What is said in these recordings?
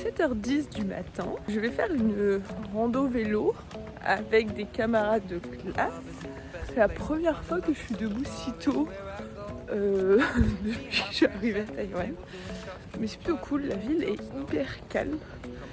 7h10 du matin. Je vais faire une rando vélo avec des camarades de classe. C'est la première fois que je suis debout si tôt depuis que je suis arrivée à Taïwan. Mais c'est plutôt cool, la ville est hyper calme.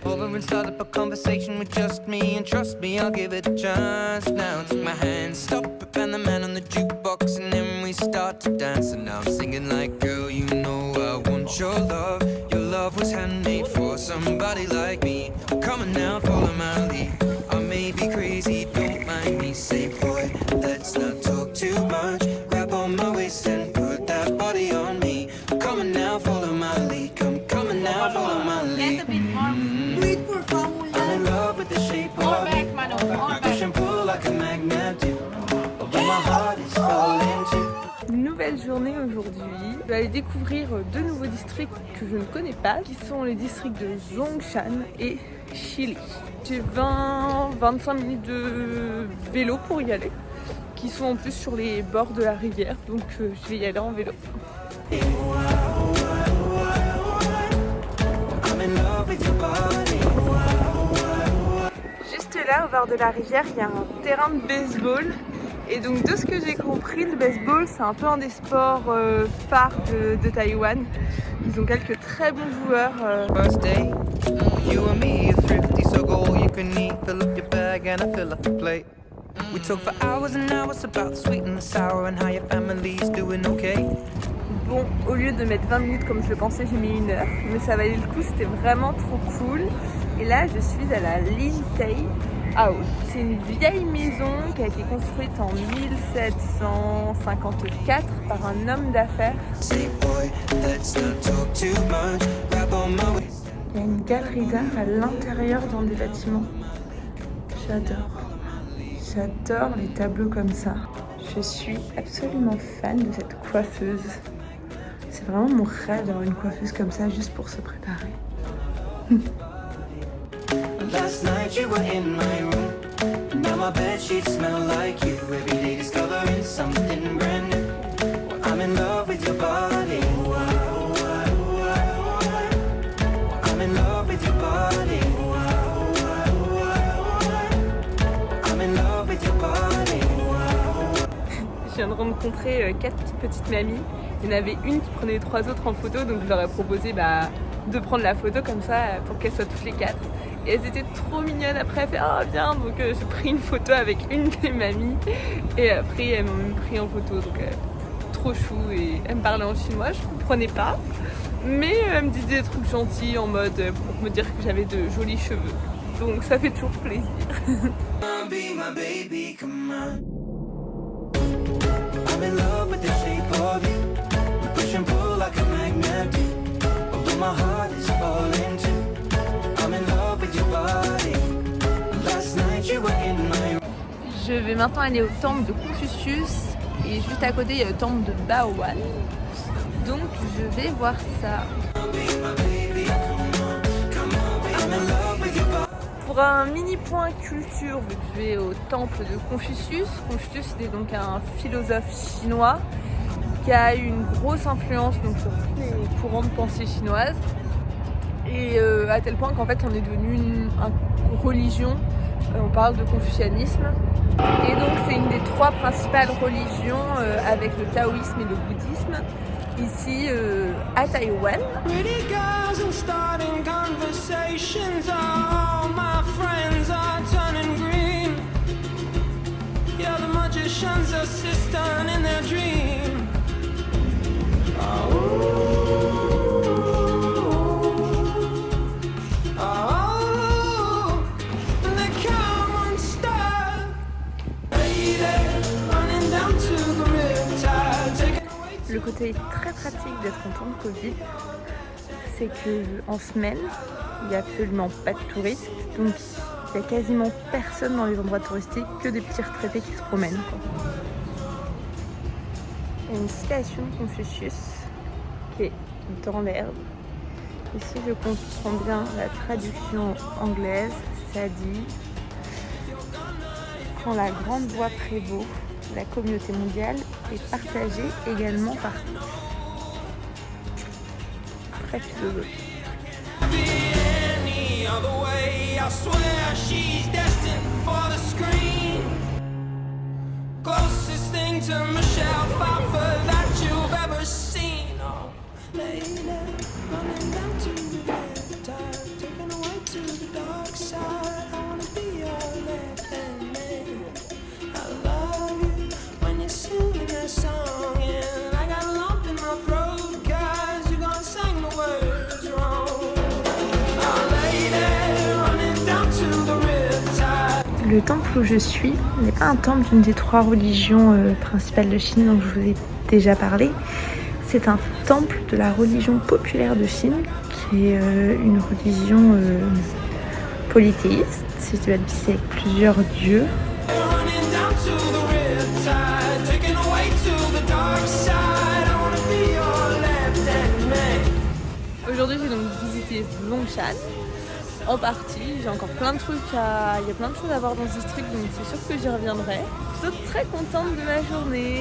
Over and start up a conversation with just me, and trust me, I'll give it a chance. Now take my hand, stop it, and the man on the jukebox, and then we start to dance. And now I'm singing like, girl, you know I want your love. Your love was handmade for somebody like me. Come on now, follow my lead. I may be crazy, don't mind me. Say, boy, let's not talk too much. Grab on my waist and put that body on me. Come on now, follow my lead. Come on now, follow my lead. I'm in love with the shape of you. Push and pull like a magnet do. Although my heart is falling too. Nouvelle journée aujourd'hui. Je vais aller découvrir deux nouveaux districts que je ne connais pas, qui sont les districts de Zhongshan et Shili. J'ai 20-25 minutes de vélo pour y aller, qui sont en plus sur les bords de la rivière, donc je vais y aller en vélo. Juste là, au bord de la rivière, il y a un terrain de baseball. Et donc de ce que j'ai compris, le baseball c'est un peu un des sports phares de Taïwan. Ils ont quelques très bons joueurs. First day, you and me are thrifty, so go all you can eat. Fill up your bag and I fill up the plate. We talk for hours and hours about the sweet and the sour and how your family's doing okay. Bon, au lieu de mettre 20 minutes comme je le pensais, j'ai mis 1 heure. Mais ça valait le coup, c'était vraiment trop cool. Et là, je suis à la Lintei House. C'est une vieille maison qui a été construite en 1754 par un homme d'affaires. Say boy, let's not talk too much. Grab on my waist. Il y a une galerie d'art à l'intérieur dans des bâtiments. J'adore. J'adore les tableaux comme ça. Je suis absolument fan de cette coiffeuse. C'est vraiment mon rêve d'avoir une coiffeuse comme ça juste pour se préparer. Last night you were in my room. Now my bedsheets smell like you. Every day discovering something brand new. I'm in love with your body. I'm in love with your body. I'm in love with your body. Je viens de rencontrer 4 petites mamies. Il y en avait une qui prenait les 3 autres en photo, donc je leur ai proposé de prendre la photo comme ça pour qu'elles soient toutes les 4. Et elles étaient trop mignonnes. Après, elles fait « Ah, bien !» Donc j'ai pris une photo avec une des mamies. Et après, elles m'ont même pris en photo. Donc trop chou. Et elles me parlaient en chinois, je comprenais pas. Mais elles me disaient des trucs gentils en mode pour me dire que j'avais de jolis cheveux. Donc ça fait toujours plaisir. Be my baby, come on. I'm in love with the shape of you. We push and pull like a magnet do. Although my heart is falling too. I'm in love with your body. Last night you were in my room. Je vais maintenant aller au temple de Confucius. Et juste à côté, il y a le temple de Bao'an. Donc je vais voir ça. Pour un mini point culture, vu que je vais au temple de Confucius. Confucius était donc un philosophe chinois qui a eu une grosse influence donc, sur tous les courants de pensée chinoises. Et à tel point qu'en fait on est devenu une religion. On parle de confucianisme. Et donc c'est une des 3 principales religions avec le taoïsme et le bouddhisme ici à Taïwan. Le côté très pratique d'être en temps de Covid, c'est qu'en semaine, il n'y a absolument pas de touristes. Donc il n'y a quasiment personne dans les endroits touristiques, que des petits retraités qui se promènent, quoi. Il y a une citation de Confucius qui est dans l'herbe. Ici je comprends bien la traduction anglaise, ça dit « Quand la grande voix prévaut, la communauté mondiale est partagée également par tous. » Très philosophique. any other way. I swear she's destined for the screen. Closest thing to Michelle Pfeiffer that you've ever seen. Oh, lady, running down to the riptide, taken away to the dark side. I wanna be your left-hand man. I love you when you're singing that song, and I got a lump in my throat 'cause you're gonna sing the words wrong. Oh, lady, running down to the riptide. Le temple où je suis n'est pas un temple d'une des 3 religions principales de Chine dont je vous ai déjà parlé. C'est un temple de la religion populaire de Chine, qui est une religion polythéiste, si je dis pas de bêtises, avec plusieurs dieux. Running down to the riptide, taken away to the dark side. I wanna be your left-hand man. Aujourd'hui, j'ai donc visité Longshan. En partie, j'ai encore plein de trucs il y a plein de choses à voir dans ce district, donc c'est sûr que j'y reviendrai. Je suis très contente de ma journée.